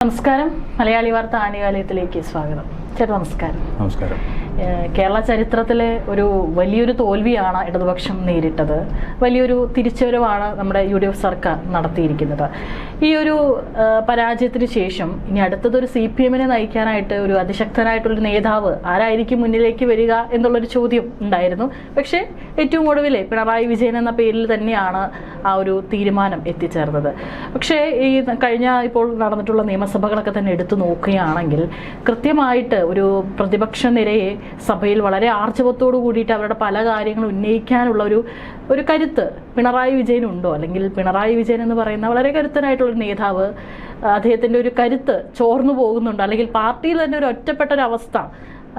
നമസ്കാരം. മലയാളി വാർത്ത ആനുകാലികത്തിലേക്ക് സ്വാഗതം. ചേട്ടാ നമസ്കാരം. നമസ്കാരം. കേരള ചരിത്രത്തിലെ ഒരു വലിയൊരു തോൽവിയാണ് ഇടതുപക്ഷം നേരിട്ടത്. വലിയൊരു തിരിച്ചുവരവാണ് നമ്മുടെ UDF സർക്കാർ നടത്തിയിരിക്കുന്നത്. ഈ ഒരു പരാജയത്തിന് ശേഷം ഇനി അടുത്തതൊരു CPM-നെ നയിക്കാനായിട്ട് ഒരു അതിശക്തനായിട്ടുള്ളൊരു നേതാവ് ആരായിരിക്കും മുന്നിലേക്ക് വരിക എന്നുള്ളൊരു ചോദ്യം ഉണ്ടായിരുന്നു. പക്ഷേ ഏറ്റവും ഒടുവിൽ പിണറായി വിജയൻ എന്ന പേരിൽ തന്നെയാണ് ആ ഒരു തീരുമാനം എത്തിച്ചേർന്നത്. പക്ഷേ ഈ കഴിഞ്ഞ ഇപ്പോൾ നടന്നിട്ടുള്ള നിയമസഭകളൊക്കെ തന്നെ എടുത്തു നോക്കുകയാണെങ്കിൽ കൃത്യമായിട്ട് ഒരു പ്രതിപക്ഷ നിരയെ സഭയിൽ വളരെ ആർജവത്തോടു കൂടിയിട്ട് അവരുടെ പല കാര്യങ്ങളും ഉന്നയിക്കാനുള്ള ഒരു കരുത്ത് പിണറായി വിജയനുണ്ടോ? അല്ലെങ്കിൽ പിണറായി വിജയൻ എന്ന് പറയുന്ന വളരെ കരുത്തനായിട്ടുള്ളൊരു നേതാവ്, അദ്ദേഹത്തിൻ്റെ ഒരു കരുത്ത് ചോർന്നു പോകുന്നുണ്ടോ? അല്ലെങ്കിൽ പാർട്ടിയിൽ തന്നെ ഒരു ഒറ്റപ്പെട്ട ഒരു അവസ്ഥ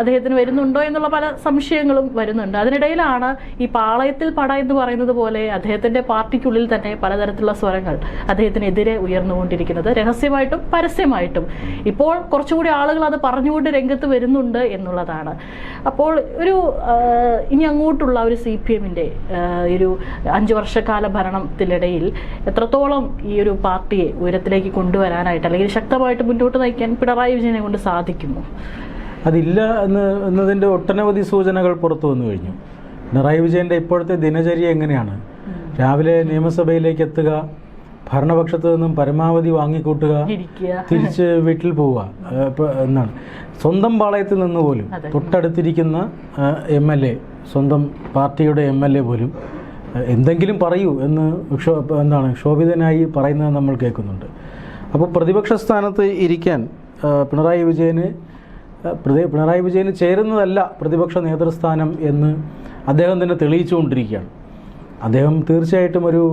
അദ്ദേഹത്തിന് വരുന്നുണ്ടോ എന്നുള്ള പല സംശയങ്ങളും വരുന്നുണ്ട്. അതിനിടയിലാണ് ഈ പാളയത്തിൽ പട എന്ന് പറയുന്നത് പോലെ അദ്ദേഹത്തിൻ്റെ പാർട്ടിക്കുള്ളിൽ തന്നെ പലതരത്തിലുള്ള സ്വരങ്ങൾ അദ്ദേഹത്തിനെതിരെ ഉയർന്നുകൊണ്ടിരിക്കുന്നത്, രഹസ്യമായിട്ടും പരസ്യമായിട്ടും. ഇപ്പോൾ കുറച്ചുകൂടി ആളുകൾ അത് പറഞ്ഞുകൊണ്ട് രംഗത്ത് വരുന്നുണ്ട് എന്നുള്ളതാണ്. അപ്പോൾ ഇനി അങ്ങോട്ടുള്ള ഒരു CPM-ന്റെ ഒരു 5 വർഷക്കാല ഭരണത്തിനിടയിൽ എത്രത്തോളം ഈ ഒരു പാർട്ടിയെ ഉയരത്തിലേക്ക് കൊണ്ടുവരാനായിട്ട് അല്ലെങ്കിൽ ശക്തമായിട്ട് മുന്നോട്ട് നയിക്കാൻ പിണറായി വിജയനെ കൊണ്ട് സാധിക്കുമോ? അതില്ല എന്നതിൻ്റെ ഒട്ടനവധി സൂചനകൾ പുറത്തു വന്നു കഴിഞ്ഞു. പിണറായി വിജയൻ്റെ ഇപ്പോഴത്തെ ദിനചര്യ എങ്ങനെയാണ്? രാവിലെ നിയമസഭയിലേക്ക് എത്തുക, ഭരണപക്ഷത്തു നിന്നും പരമാവധി വാങ്ങിക്കൂട്ടുക, തിരിച്ച് വീട്ടിൽ പോവുക എന്നാണ്. സ്വന്തം പാളയത്തിൽ നിന്ന് പോലും തൊട്ടടുത്തിരിക്കുന്ന MLA, സ്വന്തം പാർട്ടിയുടെ MLA പോലും എന്തെങ്കിലും പറയൂ എന്ന് ക്ഷോഭിതനായി പറയുന്നത് നമ്മൾ കേൾക്കുന്നുണ്ട്. അപ്പോൾ പ്രതിപക്ഷ സ്ഥാനത്ത് ഇരിക്കാൻ പിണറായി വിജയന് ചേരുന്നതല്ല പ്രതിപക്ഷ നേതൃസ്ഥാനം എന്ന് അദ്ദേഹം തന്നെ തെളിയിച്ചുകൊണ്ടിരിക്കുകയാണ്. അദ്ദേഹം തീർച്ചയായിട്ടും ഒരു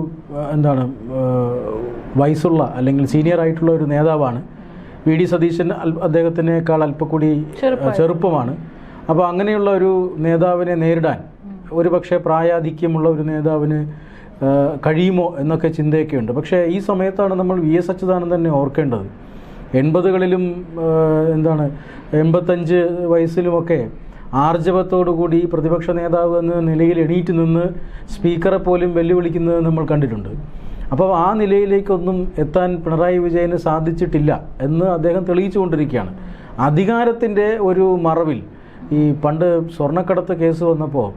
വയസ്സുള്ള അല്ലെങ്കിൽ സീനിയർ ആയിട്ടുള്ള ഒരു നേതാവാണ്. VD സതീശൻ അദ്ദേഹത്തിനേക്കാൾ അല്പക്കൂടി ചെറുപ്പമാണ്. അപ്പോൾ അങ്ങനെയുള്ള ഒരു നേതാവിനെ നേരിടാൻ ഒരു പക്ഷേ പ്രായാധിക്യമുള്ള ഒരു നേതാവിന് കഴിയുമോ എന്നൊക്കെ ചിന്തയൊക്കെയുണ്ട്. പക്ഷേ ഈ സമയത്താണ് നമ്മൾ VS അച്യുതാനന്ദനെ ഓർക്കേണ്ടത്. 80കളിലും 85 വയസ്സിലുമൊക്കെ ആർജവത്തോടുകൂടി പ്രതിപക്ഷ നേതാവ് എന്ന നിലയിൽ എണീറ്റ് നിന്ന് സ്പീക്കറെ പോലും വെല്ലുവിളിക്കുന്നത് നമ്മൾ കണ്ടിട്ടുണ്ട്. അപ്പോൾ ആ നിലയിലേക്കൊന്നും എത്താൻ പിണറായി വിജയന് സാധിച്ചിട്ടില്ല എന്ന് അദ്ദേഹം തെളിയിച്ചുകൊണ്ടിരിക്കുകയാണ്. അധികാരത്തിൻ്റെ ഒരു മറവിൽ ഈ പണ്ട് സ്വർണ്ണക്കടത്ത് കേസ് വന്നപ്പോൾ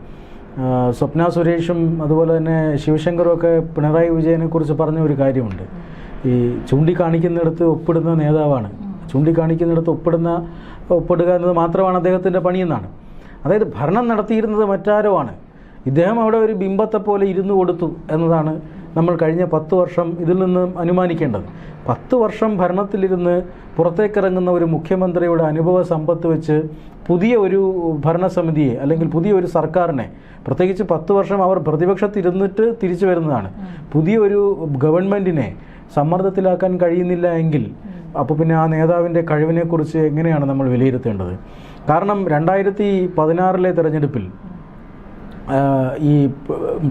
സ്വപ്ന സുരേഷും അതുപോലെ തന്നെ ശിവശങ്കറും ഒക്കെ പിണറായി വിജയനെക്കുറിച്ച് പറഞ്ഞ ഒരു കാര്യമുണ്ട്. ഈ ചൂണ്ടിക്കാണിക്കുന്നിടത്ത് ഒപ്പിടുന്ന നേതാവാണ്, ചൂണ്ടിക്കാണിക്കുന്നിടത്ത് ഒപ്പിടുക എന്നത് മാത്രമാണ് അദ്ദേഹത്തിൻ്റെ പണിയെന്നാണ്. അതായത് ഭരണം നടത്തിയിരുന്നത് മറ്റാരോ ആണ്, ഇദ്ദേഹം അവിടെ ഒരു ബിംബത്തെ പോലെ ഇരുന്നു കൊടുത്തു എന്നതാണ് നമ്മൾ കഴിഞ്ഞ 10 വർഷം ഇതിൽ നിന്ന് അനുമാനിക്കേണ്ടത്. 10 വർഷം ഭരണത്തിലിരുന്ന് പുറത്തേക്കിറങ്ങുന്ന ഒരു മുഖ്യമന്ത്രിയുടെ അനുഭവ സമ്പത്ത് വെച്ച് പുതിയ ഒരു ഭരണസമിതിയെ അല്ലെങ്കിൽ പുതിയ ഒരു സർക്കാരിനെ, പ്രത്യേകിച്ച് 10 വർഷം അവർ പ്രതിപക്ഷത്തിരുന്നിട്ട് തിരിച്ചു വരുന്നതാണ്, പുതിയ ഒരു ഗവൺമെൻറ്റിനെ സമ്മർദ്ദത്തിലാക്കാൻ കഴിയുന്നില്ല എങ്കിൽ അപ്പോൾ പിന്നെ ആ നേതാവിൻ്റെ കഴിവിനെക്കുറിച്ച് എങ്ങനെയാണ് നമ്മൾ വിലയിരുത്തേണ്ടത്? കാരണം 2016 തെരഞ്ഞെടുപ്പിൽ ഈ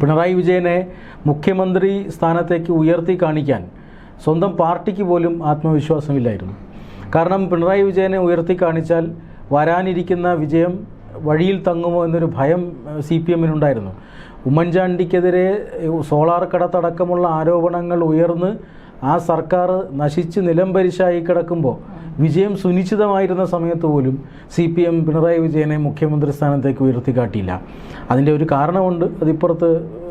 പിണറായി വിജയനെ മുഖ്യമന്ത്രി സ്ഥാനത്തേക്ക് ഉയർത്തി കാണിക്കാൻ സ്വന്തം പാർട്ടിക്ക് പോലും ആത്മവിശ്വാസമില്ലായിരുന്നു. കാരണം പിണറായി വിജയനെ ഉയർത്തി കാണിച്ചാൽ വരാനിരിക്കുന്ന വിജയം വഴിയിൽ തങ്ങുമോ എന്നൊരു ഭയം CPM-നുണ്ടായിരുന്നു. ഉമ്മൻചാണ്ടിക്കെതിരെ സോളാർ കടത്തടക്കമുള്ള ആരോപണങ്ങൾ ഉയർന്ന് ആ സർക്കാർ നശിച്ച് നിലംപരിശായി കിടക്കുമ്പോൾ വിജയം സുനിശ്ചിതമായിരുന്ന സമയത്ത് പോലും CPM പിണറായി വിജയനെ മുഖ്യമന്ത്രി സ്ഥാനത്തേക്ക് ഉയർത്തിക്കാട്ടിയില്ല. അതിൻ്റെ ഒരു കാരണമുണ്ട്. അതിപ്പുറത്ത്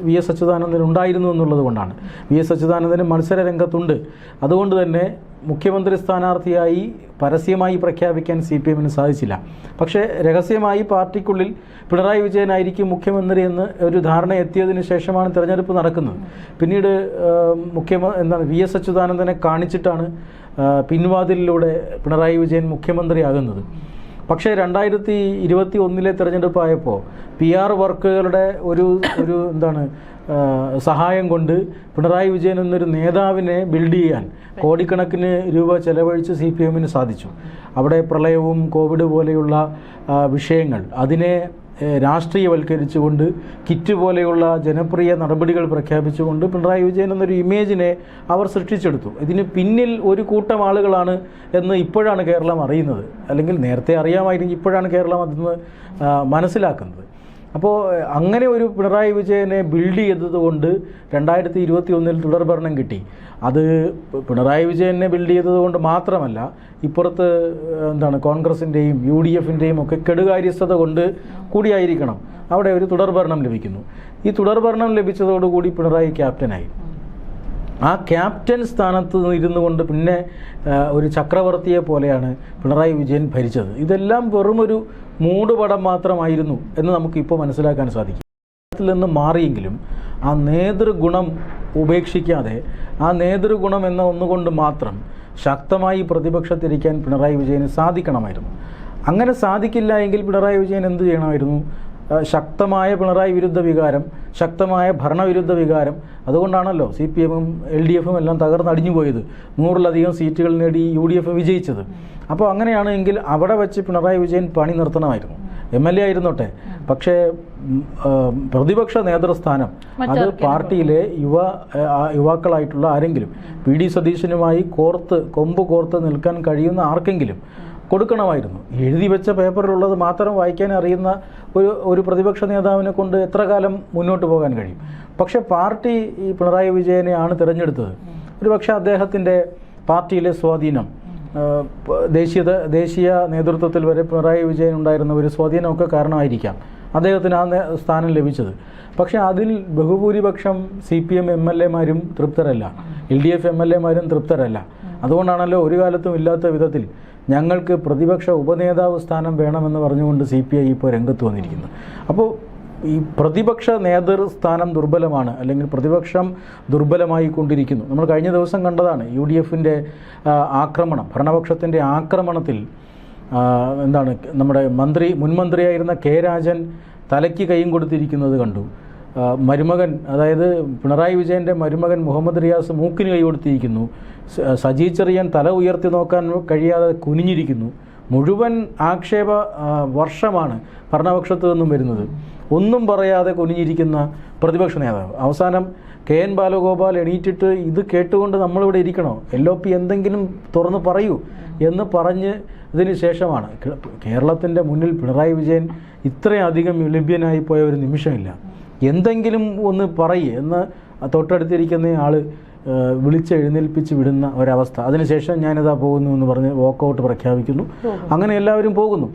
VS അച്യുതാനന്ദൻ ഉണ്ടായിരുന്നു എന്നുള്ളത് കൊണ്ടാണ്. VS അച്യുതാനന്ദൻ മത്സര രംഗത്തുണ്ട്. അതുകൊണ്ട് തന്നെ മുഖ്യമന്ത്രി സ്ഥാനാർത്ഥിയായി പരസ്യമായി പ്രഖ്യാപിക്കാൻ CPM-ന് സാധിച്ചില്ല. പക്ഷേ രഹസ്യമായി പാർട്ടിക്കുള്ളിൽ പിണറായി വിജയനായിരിക്കും മുഖ്യമന്ത്രി എന്ന് ഒരു ധാരണ എത്തിയതിന് ശേഷമാണ് തിരഞ്ഞെടുപ്പ് നടക്കുന്നത്. പിന്നീട് VS അച്യുതാനന്ദനെ കാണിച്ചിട്ടാണ് പിൻവാതിലിലൂടെ പിണറായി വിജയൻ മുഖ്യമന്ത്രിയാകുന്നത്. പക്ഷേ 2021 തിരഞ്ഞെടുപ്പായപ്പോൾ PR വർക്കുകളുടെ ഒരു സഹായം കൊണ്ട് പിണറായി വിജയൻ എന്നൊരു നേതാവിനെ ബിൽഡ് ചെയ്യാൻ കോടിക്കണക്കിന് രൂപ ചെലവഴിച്ച് CPM-ന് സാധിച്ചു. അവിടെ പ്രളയവും കോവിഡ് പോലെയുള്ള വിഷയങ്ങൾ അതിനെ രാഷ്ട്രീയവൽക്കരിച്ചുകൊണ്ട് കിറ്റ് പോലെയുള്ള ജനപ്രിയ നടപടികൾ പ്രഖ്യാപിച്ചുകൊണ്ട് പിണറായി വിജയൻ എന്നൊരു ഇമേജിനെ അവർ സൃഷ്ടിച്ചെടുത്തു. ഇതിന് പിന്നിൽ ഒരു കൂട്ടം ആളുകളാണ് എന്ന് ഇപ്പോഴാണ് കേരളം അറിയുന്നത്. അല്ലെങ്കിൽ നേരത്തെ അറിയാമായിരുന്നു, ഇപ്പോഴാണ് കേരളം അതെന്ന് മനസ്സിലാക്കുന്നത്. അപ്പോൾ അങ്ങനെ ഒരു പിണറായി വിജയനെ ബിൽഡ് ചെയ്തതുകൊണ്ട് 2021 തുടർഭരണം കിട്ടി. അത് പിണറായി വിജയനെ ബിൽഡ് ചെയ്തതുകൊണ്ട് മാത്രമല്ല, ഇപ്പുറത്ത് കോൺഗ്രസിൻ്റെയും UDFിൻ്റെയും ഒക്കെ കെടുകാര്യസ്ഥത കൊണ്ട് കൂടിയായിരിക്കണം അവിടെ ഒരു തുടർഭരണം ലഭിക്കുന്നു. ഈ തുടർഭരണം ലഭിച്ചതോടുകൂടി പിണറായി ക്യാപ്റ്റനായി. ആ ക്യാപ്റ്റൻ സ്ഥാനത്ത് ഇരുന്നു കൊണ്ട് പിന്നെ ഒരു ചക്രവർത്തിയെ പോലെയാണ് പിണറായി വിജയൻ ഭരിച്ചത്. ഇതെല്ലാം വെറുമൊരു മൂടുപടം മാത്രമായിരുന്നു എന്ന് നമുക്കിപ്പോൾ മനസ്സിലാക്കാൻ സാധിക്കും. ത്തിൽ നിന്ന് മാറിയെങ്കിലും ആ നേതൃഗുണം ഉപേക്ഷിക്കാതെ ആ നേതൃഗുണം എന്ന ഒന്നുകൊണ്ട് മാത്രം ശക്തമായി പ്രതിപക്ഷത്തിരിക്കാൻ പിണറായി വിജയന് സാധിക്കണമായിരുന്നു. അങ്ങനെ സാധിക്കില്ല എങ്കിൽ പിണറായി വിജയൻ എന്ത് ചെയ്യണമായിരുന്നു? ശക്തമായ പിണറായി വിരുദ്ധ വികാരം, ശക്തമായ ഭരണവിരുദ്ധ വികാരം. അതുകൊണ്ടാണല്ലോ CPM-ഉം LDFും എല്ലാം തകർന്നടിഞ്ഞു പോയത്, 100-ലധികം സീറ്റുകൾ നേടി UDF വിജയിച്ചത്. അപ്പോൾ അങ്ങനെയാണെങ്കിൽ അവിടെ വെച്ച് പിണറായി വിജയൻ പണി നിർത്തണമായിരുന്നു. MLA ആയിരുന്നോട്ടെ, പക്ഷേ പ്രതിപക്ഷ നേതൃസ്ഥാനം അത് പാർട്ടിയിലെ യുവാക്കളായിട്ടുള്ള ആരെങ്കിലും, PD സതീശനുമായി കൊമ്പ് കോർത്ത് നിൽക്കാൻ കഴിയുന്ന ആർക്കെങ്കിലും കൊടുക്കണമായിരുന്നു. എഴുതി വെച്ച പേപ്പറിലുള്ളത് മാത്രം വായിക്കാൻ അറിയുന്ന ഒരു പ്രതിപക്ഷ നേതാവിനെ കൊണ്ട് എത്ര കാലം മുന്നോട്ട് പോകാൻ കഴിയും? പക്ഷേ പാർട്ടി ഈ പിണറായി വിജയനെയാണ് തിരഞ്ഞെടുത്തത്. ഒരുപക്ഷെ അദ്ദേഹത്തിൻ്റെ പാർട്ടിയിലെ സ്വാധീനം, ദേശീയ നേതൃത്വത്തിൽ വരെ പിണറായി വിജയൻ ഉണ്ടായിരുന്ന ഒരു സ്വാധീനമൊക്കെ കാരണമായിരിക്കാം അദ്ദേഹത്തിന് ആ സ്ഥാനം ലഭിച്ചത്. പക്ഷേ അതിൽ ബഹുഭൂരിപക്ഷം CPM MLA-മാരും തൃപ്തരല്ല, LDF MLA-മാരും തൃപ്തരല്ല. അതുകൊണ്ടാണല്ലോ ഒരു കാലത്തും ഇല്ലാത്ത വിധത്തിൽ ഞങ്ങൾക്ക് പ്രതിപക്ഷ ഉപനേതാവ് സ്ഥാനം വേണമെന്ന് പറഞ്ഞുകൊണ്ട് CPI ഇപ്പോൾ രംഗത്ത് വന്നിരിക്കുന്നത്. അപ്പോൾ ഈ പ്രതിപക്ഷ നേതൃസ്ഥാനം ദുർബലമാണ്, അല്ലെങ്കിൽ പ്രതിപക്ഷം ദുർബലമായി കൊണ്ടിരിക്കുന്നു. നമ്മൾ കഴിഞ്ഞ ദിവസം കണ്ടതാണ് UDFിൻ്റെ ആക്രമണം, ഭരണപക്ഷത്തിൻ്റെ ആക്രമണത്തിൽ നമ്മുടെ മുൻമന്ത്രിയായിരുന്ന K. രാജൻ തലയ്ക്ക് കൈയും കൊടുത്തിരിക്കുന്നത് കണ്ടു. മരുമകൻ, അതായത് പിണറായി വിജയൻ്റെ മരുമകൻ മുഹമ്മദ് റിയാസ് മൂക്കിന് കൈ കൊടുത്തിരിക്കുന്നു. സജി ചെറിയാൻ തല ഉയർത്തി നോക്കാൻ കഴിയാതെ കുനിഞ്ഞിരിക്കുന്നു. മുഴുവൻ ആക്ഷേപ വർഷമാണ് ഭരണപക്ഷത്തു നിന്നും വരുന്നത്. ഒന്നും പറയാതെ കുനിഞ്ഞിരിക്കുന്ന പ്രതിപക്ഷ നേതാവ്. അവസാനം KN ബാലഗോപാൽ എണീറ്റിട്ട് ഇത് കേട്ടുകൊണ്ട് നമ്മളിവിടെ ഇരിക്കണോ, LOP എന്തെങ്കിലും തുറന്ന് പറയൂ എന്ന് പറഞ്ഞ് ഇതിന് ശേഷമാണ് കേരളത്തിൻ്റെ മുന്നിൽ പിണറായി വിജയൻ ഇത്രയധികം ലഭ്യനായി പോയ ഒരു നിമിഷമില്ല. എന്തെങ്കിലും ഒന്ന് പറയേ എന്ന് തൊട്ടടുത്തിരിക്കുന്ന ആൾ വിളിച്ചെഴുന്നേൽപ്പിച്ച് വിടുന്ന ഒരവസ്ഥ. അതിനുശേഷം ഞാനിതാ പോകുന്നു എന്ന് പറഞ്ഞ് വോക്കൗട്ട് പ്രഖ്യാപിക്കുന്നു. അങ്ങനെ എല്ലാവരും പോകുന്നു.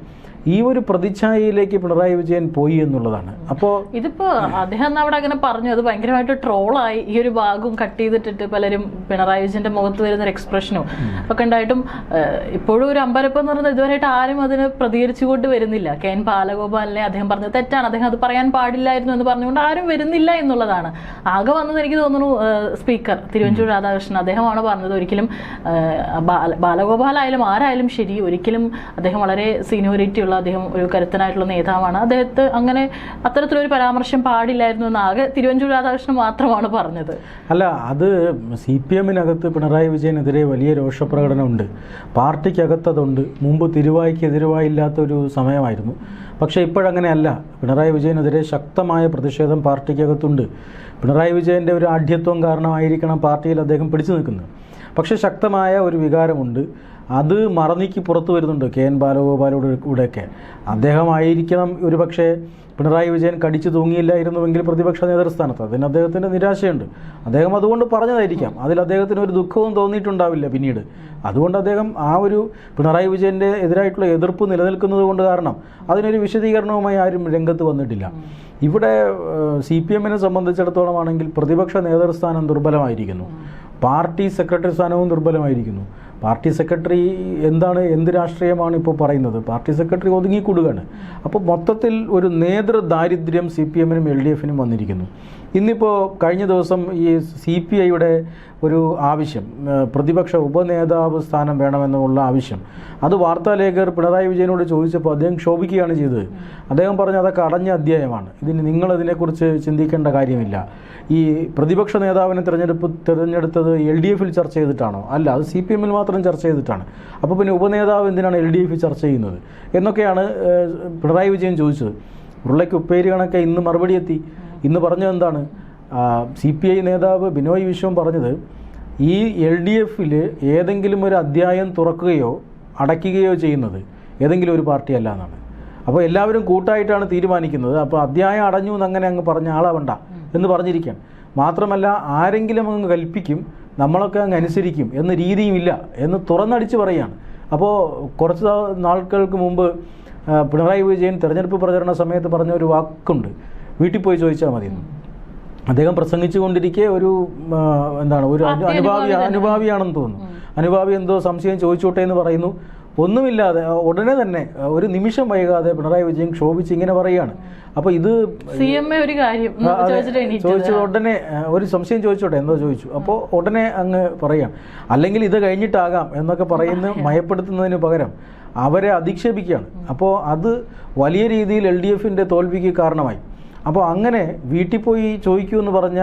ഈ ഒരു പ്രതിച്ഛായയിലേക്ക് പിണറായി വിജയൻ പോയി എന്നുള്ളതാണ്. അപ്പോൾ ഇതിപ്പോൾ അദ്ദേഹം അവിടെ അങ്ങനെ പറഞ്ഞു, അത് ഭയങ്കരമായിട്ട് ട്രോളായി. ഈ ഒരു ഭാഗവും കട്ട് ചെയ്തിട്ടിട്ട് പലരും പിണറായി വിജയന്റെ മുഖത്ത് വരുന്ന ഒരു എക്സ്പ്രഷനും ഒക്കെ ഉണ്ടായിട്ടും ഇപ്പോഴും ഒരു അമ്പരപ്പം എന്ന് പറയുന്നത് ഇതുവരെയായിട്ട് ആരും അതിന് പ്രതികരിച്ചുകൊണ്ട് വരുന്നില്ല. KN ബാലഗോപാലിനെ അദ്ദേഹം പറഞ്ഞത് തെറ്റാണ്, അദ്ദേഹം അത് പറയാൻ പാടില്ലായിരുന്നു എന്ന് പറഞ്ഞുകൊണ്ട് ആരും വരുന്നില്ല എന്നുള്ളതാണ്. ആകെ വന്നത് എനിക്ക് തോന്നുന്നു സ്പീക്കർ തിരുവഞ്ചൂർ രാധാകൃഷ്ണൻ, അദ്ദേഹമാണ് പറഞ്ഞത്. ഒരിക്കലും ബാലഗോപാലായാലും ആരായാലും ശരി, ഒരിക്കലും അദ്ദേഹം വളരെ സീനിയോറിറ്റി ഉള്ള, അദ്ദേഹം ഒരു കരുത്തനായിട്ടുള്ള നേതാവാണ്, അദ്ദേഹത്തെ അങ്ങനെ അത്തരത്തിലൊരു പരാമർശം പാടില്ലായിരുന്നു എന്ന് ആകെ തിരുവഞ്ചൂർ രാധാകൃഷ്ണൻ മാത്രമാണ് പറഞ്ഞത്. അല്ല, അത് CPM-നകത്ത് പിണറായി വിജയനെതിരെ വലിയ രോഷപ്രകടനമുണ്ട്, പാർട്ടിക്കകത്തതുണ്ട്. മുമ്പ് തിരുവായ്ക്ക് എതിരുവായില്ലാത്തൊരു സമയമായിരുന്നു. പക്ഷേ ഇപ്പോഴങ്ങനെയല്ല. പിണറായി വിജയനെതിരെ ശക്തമായ പ്രതിഷേധം പാർട്ടിക്കകത്തുണ്ട്. പിണറായി വിജയൻ്റെ ഒരു ആഢ്യത്വം കാരണമായിരിക്കണം പാർട്ടിയിൽ അദ്ദേഹം പിടിച്ചു നിൽക്കുന്നത്. പക്ഷേ ശക്തമായ ഒരു വികാരമുണ്ട്. അത് മറനീക്കി പുറത്തു വരുന്നുണ്ട് KN ബാലഗോപാലോട് കൂടെയൊക്കെ. അദ്ദേഹമായിരിക്കണം ഒരു പക്ഷേ പിണറായി വിജയൻ കടിച്ചു തൂങ്ങിയില്ലായിരുന്നുവെങ്കിൽ പ്രതിപക്ഷ നേതൃസ്ഥാനത്ത്. അതിന് അദ്ദേഹത്തിൻ്റെ നിരാശയുണ്ട്. അദ്ദേഹം അതുകൊണ്ട് പറഞ്ഞതായിരിക്കാം. അതിൽ അദ്ദേഹത്തിന് ഒരു ദുഃഖവും തോന്നിയിട്ടുണ്ടാവില്ല പിന്നീട്. അതുകൊണ്ട് അദ്ദേഹം ആ ഒരു പിണറായി വിജയൻ്റെ എതിരായിട്ടുള്ള എതിർപ്പ് നിലനിൽക്കുന്നത് കൊണ്ട് കാരണം അതിനൊരു വിശദീകരണവുമായി ആരും രംഗത്ത് വന്നിട്ടില്ല. ഇവിടെ CPM-നെ സംബന്ധിച്ചിടത്തോളം ആണെങ്കിൽ പ്രതിപക്ഷ നേതൃസ്ഥാനം ദുർബലമായിരിക്കുന്നു, പാർട്ടി സെക്രട്ടറി സ്ഥാനവും ദുർബലമായിരിക്കുന്നു. പാർട്ടി സെക്രട്ടറി എന്ത് രാഷ്ട്രീയമാണ് ഇപ്പോൾ പറയുന്നത്? പാർട്ടി സെക്രട്ടറി ഒതുങ്ങിക്കൂടുകയാണ്. അപ്പോൾ മൊത്തത്തിൽ ഒരു നേതൃദാരിദ്ര്യം CPM-നും LDF-നും വന്നിരിക്കുന്നു. ഇന്നിപ്പോൾ കഴിഞ്ഞ ദിവസം ഈ CPI-യുടെ ഒരു ആവശ്യം, പ്രതിപക്ഷ ഉപനേതാവ് സ്ഥാനം വേണമെന്നുള്ള ആവശ്യം, അത് വാർത്താലേഖകർ പിണറായി വിജയനോട് ചോദിച്ചപ്പോൾ അദ്ദേഹം ക്ഷോഭിക്കുകയാണ് ചെയ്തത്. അദ്ദേഹം പറഞ്ഞു അതൊക്കെ അടഞ്ഞ അധ്യായമാണ്, നിങ്ങളതിനെക്കുറിച്ച് ചിന്തിക്കേണ്ട കാര്യമില്ല. ഈ പ്രതിപക്ഷ നേതാവിനെ തിരഞ്ഞെടുത്തത് LDF-ൽ ചർച്ച ചെയ്തിട്ടാണോ? അല്ല, അത് CPM-ൽ മാത്രം ചർച്ച ചെയ്തിട്ടാണ്. അപ്പോൾ പിന്നെ ഉപനേതാവ് എന്തിനാണ് LDF-ൽ ചർച്ച ചെയ്യുന്നത് എന്നൊക്കെയാണ് പിണറായി വിജയൻ ചോദിച്ചത്. ഉരുളയ്ക്ക് ഉപ്പേരി കണക്കെ ഇന്ന് മറുപടി എത്തി. ഇന്ന് പറഞ്ഞത് എന്താണ്? CPI നേതാവ് ബിനോയ് വിശ്വം പറഞ്ഞത് ഈ LDF-ൽ ഏതെങ്കിലും ഒരു അധ്യായം തുറക്കുകയോ അടയ്ക്കുകയോ ചെയ്യുന്നത് ഏതെങ്കിലും ഒരു പാർട്ടി അല്ല എന്നാണ്. അപ്പോൾ എല്ലാവരും കൂട്ടായിട്ടാണ് തീരുമാനിക്കുന്നത്. അപ്പോൾ അധ്യായം അടഞ്ഞു എന്നങ്ങനെ അങ്ങ് പറഞ്ഞ ആളാവണ്ട എന്ന് പറഞ്ഞിരിക്കുകയാണ്. മാത്രമല്ല ആരെങ്കിലും അങ്ങ് കൽപ്പിക്കും, നമ്മളൊക്കെ അങ്ങ് അനുസരിക്കും എന്ന രീതിയുമില്ല എന്ന് തുറന്നടിച്ച് പറയുകയാണ്. അപ്പോൾ കുറച്ച് നാളുകൾക്ക് മുമ്പ് പിണറായി വിജയൻ തെരഞ്ഞെടുപ്പ് പ്രചരണ സമയത്ത് പറഞ്ഞ ഒരു വാക്കുണ്ട്, വീട്ടിൽ പോയി ചോദിച്ചാൽ മതിയെന്ന്. അദ്ദേഹം പ്രസംഗിച്ചു കൊണ്ടിരിക്കെ ഒരു ഒരു അനുഭാവിയാണെന്ന് തോന്നുന്നു, അനുഭാവി എന്തോ സംശയം ചോദിച്ചോട്ടെ എന്ന് പറയുന്നു. ഒന്നുമില്ലാതെ ഉടനെ തന്നെ ഒരു നിമിഷം വൈകാതെ പിണറായി വിജയൻ ക്ഷോഭിച്ച് ഇങ്ങനെ പറയുകയാണ്. അപ്പോൾ ഇത് ചോദിച്ചു ഉടനെ ഒരു സംശയം ചോദിച്ചോട്ടെ എന്തോ ചോദിച്ചു, അപ്പോൾ ഉടനെ അങ്ങ് പറയാം. അല്ലെങ്കിൽ ഇത് കഴിഞ്ഞിട്ടാകാം എന്നൊക്കെ പറയുന്ന മയപ്പെടുത്തുന്നതിന് പകരം അവരെ അധിക്ഷേപിക്കുകയാണ്. അപ്പോൾ അത് വലിയ രീതിയിൽ LDFന്റെ തോൽവിക്ക് കാരണമായി. അപ്പോൾ അങ്ങനെ വീട്ടിൽ പോയി ചോദിക്കൂ എന്ന് പറഞ്ഞ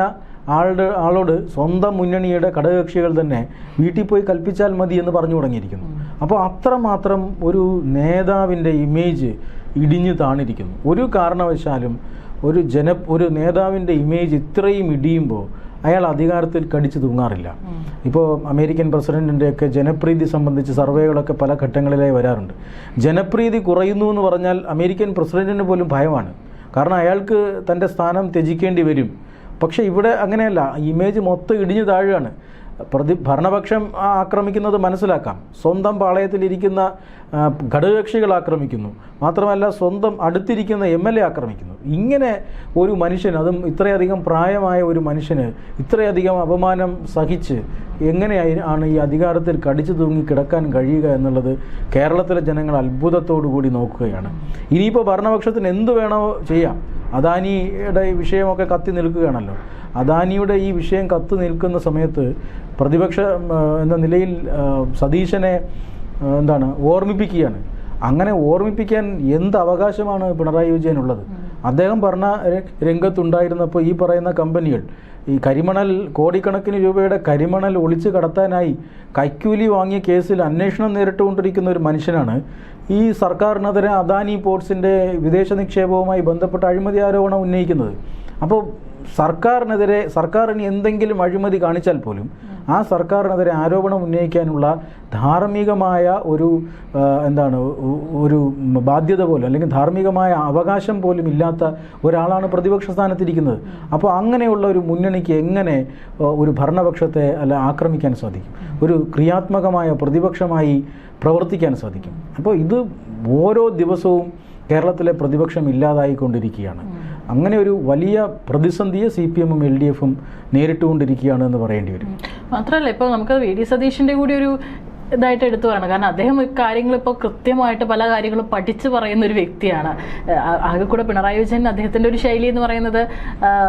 ആളോട് സ്വന്തം മുന്നണിയുടെ ഘടകകക്ഷികൾ തന്നെ വീട്ടിൽ പോയി കൽപ്പിച്ചാൽ മതി എന്ന് പറഞ്ഞു തുടങ്ങിയിരിക്കുന്നു. അപ്പോൾ അത്രമാത്രം ഒരു നേതാവിൻ്റെ ഇമേജ് ഇടിഞ്ഞു താണിരിക്കുന്നു. ഒരു കാരണവശാലും ഒരു നേതാവിൻ്റെ ഇമേജ് ഇത്രയും ഇടിയുമ്പോൾ അയാൾ അധികാരത്തിൽ കടിച്ചു തൂങ്ങാറില്ല. ഇപ്പോൾ അമേരിക്കൻ പ്രസിഡന്റിൻ്റെയൊക്കെ ജനപ്രീതി സംബന്ധിച്ച് സർവേകളൊക്കെ പല ഘട്ടങ്ങളിലായി വരാറുണ്ട്. ജനപ്രീതി കുറയുന്നു എന്ന് പറഞ്ഞാൽ അമേരിക്കൻ പ്രസിഡന്റിന് പോലും ഭയമാണ്. കാരണം അയാൾക്ക് തൻ്റെ സ്ഥാനം ത്യജിക്കേണ്ടി വരും. പക്ഷേ ഇവിടെ അങ്ങനെയല്ല, ഇമേജ് മൊത്തം ഇടിഞ്ഞു താഴുകയാണ്. ഭരണപക്ഷം ആക്രമിക്കുന്നത് മനസ്സിലാക്കാം, സ്വന്തം പാളയത്തിലിരിക്കുന്ന ഘടകകക്ഷികൾ ആക്രമിക്കുന്നു, മാത്രമല്ല സ്വന്തം അടുത്തിരിക്കുന്ന MLA ആക്രമിക്കുന്നു. ഇങ്ങനെ ഒരു മനുഷ്യൻ, അതും ഇത്രയധികം പ്രായമായ ഒരു മനുഷ്യന് ഇത്രയധികം അപമാനം സഹിച്ച് എങ്ങനെയാണ് ഈ അധികാരത്തിൽ കടിച്ചു തൂങ്ങി കിടക്കാൻ കഴിയുക എന്നുള്ളത് കേരളത്തിലെ ജനങ്ങൾ അത്ഭുതത്തോടു കൂടി നോക്കുകയാണ്. ഇനിയിപ്പോൾ ഭരണപക്ഷത്തിന് എന്ത് വേണോ ചെയ്യാം. അദാനിയുടെ ഈ വിഷയമൊക്കെ കത്തി നിൽക്കുകയാണല്ലോ. അദാനിയുടെ ഈ വിഷയം കത്തി നിൽക്കുന്ന സമയത്ത് പ്രതിപക്ഷ എന്ന നിലയിൽ സതീശനെ ഓർമ്മിപ്പിക്കുകയാണ്. അങ്ങനെ ഓർമ്മിപ്പിക്കാൻ എന്ത് അവകാശമാണ് പിണറായി വിജയനുള്ളത്? അദ്ദേഹം ഭരണ രംഗത്തുണ്ടായിരുന്നപ്പോൾ ഈ പറയുന്ന കമ്പനികൾ ഈ കരിമണൽ, കോടിക്കണക്കിന് രൂപയുടെ കരിമണൽ ഒളിച്ചു കടത്താനായി കൈക്കൂലി വാങ്ങിയ കേസിൽ അന്വേഷണം നേരിട്ടുകൊണ്ടിരിക്കുന്ന ഒരു മനുഷ്യനാണ് ഈ സർക്കാരിനെതിരെ അദാനി പോർട്സിൻ്റെ വിദേശ നിക്ഷേപവുമായി ബന്ധപ്പെട്ട അഴിമതി ആരോപണം ഉന്നയിക്കുന്നത്. അപ്പോൾ സർക്കാരിന് എന്തെങ്കിലും അഴിമതി കാണിച്ചാൽ പോലും ആ സർക്കാരിനെതിരെ ആരോപണം ഉന്നയിക്കാനുള്ള ധാർമ്മികമായ ഒരു ബാധ്യത പോലും, അല്ലെങ്കിൽ ധാർമ്മികമായ അവകാശം പോലും ഇല്ലാത്ത ഒരാളാണ് പ്രതിപക്ഷ സ്ഥാനത്തിരിക്കുന്നത്. അപ്പോൾ അങ്ങനെയുള്ള ഒരു മുന്നണിക്ക് എങ്ങനെ ഒരു ഭരണപക്ഷത്തെ ആക്രമിക്കാൻ സാധിക്കും? ഒരു ക്രിയാത്മകമായ പ്രതിപക്ഷമായി പ്രവർത്തിക്കാൻ സാധിക്കും? അപ്പോൾ ഇത് ഓരോ ദിവസവും കേരളത്തിലെ പ്രതിപക്ഷം ഇല്ലാതായിക്കൊണ്ടിരിക്കുകയാണ്. അങ്ങനെ ഒരു വലിയ പ്രതിസന്ധിയെ CPM-ഉം LDF-ഉം നേരിട്ടുകൊണ്ടിരിക്കുകയാണ് എന്ന് പറയേണ്ടി വരും. മാത്രമല്ല, ഇപ്പോൾ നമുക്ക് VD സതീഷിൻ്റെ കൂടി ഒരു ഇതായിട്ട് എടുത്തു പറയണം. കാരണം അദ്ദേഹം കാര്യങ്ങൾ ഇപ്പോൾ കൃത്യമായിട്ട് പല കാര്യങ്ങളും പഠിച്ചു പറയുന്ന ഒരു വ്യക്തിയാണ്. ആകെ കൂടെ പിണറായി വിജയൻ അദ്ദേഹത്തിൻ്റെ ഒരു ശൈലി എന്ന് പറയുന്നത്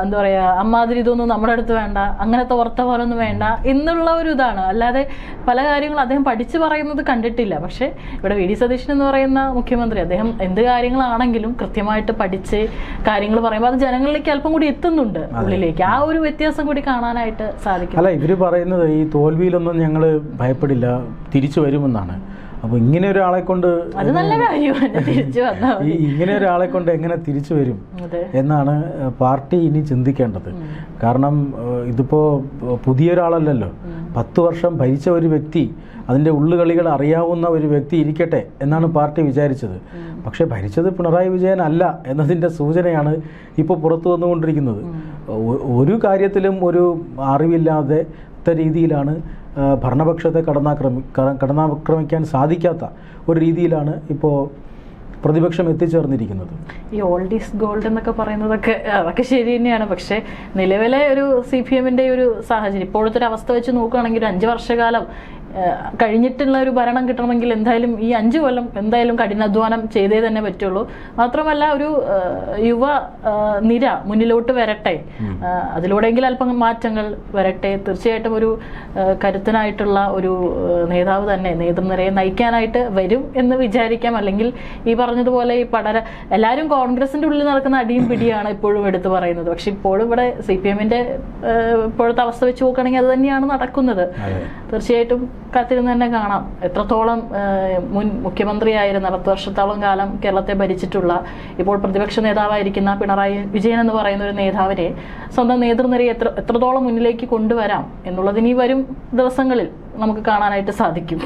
എന്താ പറയുക, അമ്മാതിരി ഇതൊന്നും നമ്മുടെ അടുത്ത് വേണ്ട, അങ്ങനത്തെ വർത്തമാനമൊന്നും വേണ്ട എന്നുള്ള ഒരു ഇതാണ്. അല്ലാതെ പല കാര്യങ്ങളും അദ്ദേഹം പഠിച്ചു പറയുന്നത് കണ്ടിട്ടില്ല. പക്ഷേ ഇവിടെ VD സതീശൻ എന്ന് പറയുന്ന മുഖ്യമന്ത്രി, അദ്ദേഹം എന്ത് കാര്യങ്ങളാണെങ്കിലും കൃത്യമായിട്ട് പഠിച്ച് കാര്യങ്ങൾ പറയുമ്പോൾ അത് ജനങ്ങളിലേക്ക് അല്പം കൂടി എത്തുന്നുണ്ട്, ഉള്ളിലേക്ക്. ആ ഒരു വ്യത്യാസം കൂടി കാണാനായിട്ട് സാധിക്കും. അല്ല, ഇവർ പറയുന്നത് ഈ തോൽവിയിലൊന്നും ഞങ്ങൾ ഭയപ്പെടില്ല, തിരിച്ചു വരുമെന്നാണ്. അപ്പോൾ ഇങ്ങനെ ഒരാളെ കൊണ്ട് ഇങ്ങനെ ഒരാളെ കൊണ്ട് എങ്ങനെ തിരിച്ചു വരും എന്നാണ് പാർട്ടി ഇനി ചിന്തിക്കേണ്ടത്. കാരണം ഇതിപ്പോൾ പുതിയൊരാളല്ലല്ലോ. 10 വർഷം ഭരിച്ച ഒരു വ്യക്തി, അതിൻ്റെ ഉള്ളുകളികൾ അറിയാവുന്ന ഒരു വ്യക്തി ഇരിക്കട്ടെ എന്നാണ് പാർട്ടി വിചാരിച്ചത്. പക്ഷേ ഭരിച്ചത് പിണറായി വിജയൻ അല്ല എന്നതിൻ്റെ സൂചനയാണ് ഇപ്പോൾ പുറത്തു വന്നുകൊണ്ടിരിക്കുന്നത്. ഒരു കാര്യത്തിലും ഒരു അറിവില്ലാതെ രീതിയിലാണ് ഭരണപക്ഷത്തെ കടന്നാക്രമിക്കാൻ സാധിക്കാത്ത ഒരു രീതിയിലാണ് ഇപ്പോൾ പ്രതിപക്ഷം എത്തിച്ചേർന്നിരിക്കുന്നത്. ഈ ഓൾഡ് ഈസ് ഗോൾഡ് എന്നൊക്കെ പറയുന്നതൊക്കെ അതൊക്കെ ശരി തന്നെയാണ്. പക്ഷേ നിലവിലെ ഒരു CPM-ന്റെ ഒരു സാഹചര്യം, ഇപ്പോഴത്തെ ഒരു അവസ്ഥ വെച്ച് നോക്കുകയാണെങ്കിൽ 5 വർഷക്കാലം കഴിഞ്ഞിട്ടുള്ള ഒരു ഭരണം കിട്ടണമെങ്കിൽ എന്തായാലും ഈ 5 കൊല്ലം എന്തായാലും കഠിനാധ്വാനം ചെയ്തേ തന്നെ പറ്റുള്ളൂ. മാത്രമല്ല ഒരു യുവ നിര മുന്നിലോട്ട് വരട്ടെ, അതിലൂടെയെങ്കിലും അല്പം മാറ്റങ്ങൾ വരട്ടെ. തീർച്ചയായിട്ടും ഒരു കരുത്തനായിട്ടുള്ള ഒരു നേതാവ് തന്നെ നേതൃനിരയെ നയിക്കാനായിട്ട് വരും എന്ന് വിചാരിക്കാം. അല്ലെങ്കിൽ ഈ പറഞ്ഞതുപോലെ ഈ എല്ലാവരും കോൺഗ്രസിന്റെ ഉള്ളിൽ നടക്കുന്ന അടിയും പിടിയാണ് ഇപ്പോഴും എടുത്തു പറയുന്നത്. പക്ഷെ ഇപ്പോഴും ഇവിടെ CPM-ന്റെ ഇപ്പോഴത്തെ അവസ്ഥ വെച്ച് നോക്കുകയാണെങ്കിൽ അത് തന്നെയാണ് നടക്കുന്നത്. തീർച്ചയായിട്ടും കാത്തിരുന്ന് തന്നെ കാണാം എത്രത്തോളം മുൻ മുഖ്യമന്ത്രിയായിരുന്ന 10 വർഷത്തോളം കാലം കേരളത്തെ ഭരിച്ചിട്ടുള്ള ഇപ്പോൾ പ്രതിപക്ഷ നേതാവായിരിക്കുന്ന പിണറായി വിജയൻ എന്ന് പറയുന്ന ഒരു നേതാവിനെ സ്വന്തം നേതൃനിരയെ എത്രത്തോളം മുന്നിലേക്ക് കൊണ്ടുവരാം എന്നുള്ളതിന് ഈ വരും ദിവസങ്ങളിൽ നമുക്ക് കാണാനായിട്ട് സാധിക്കും.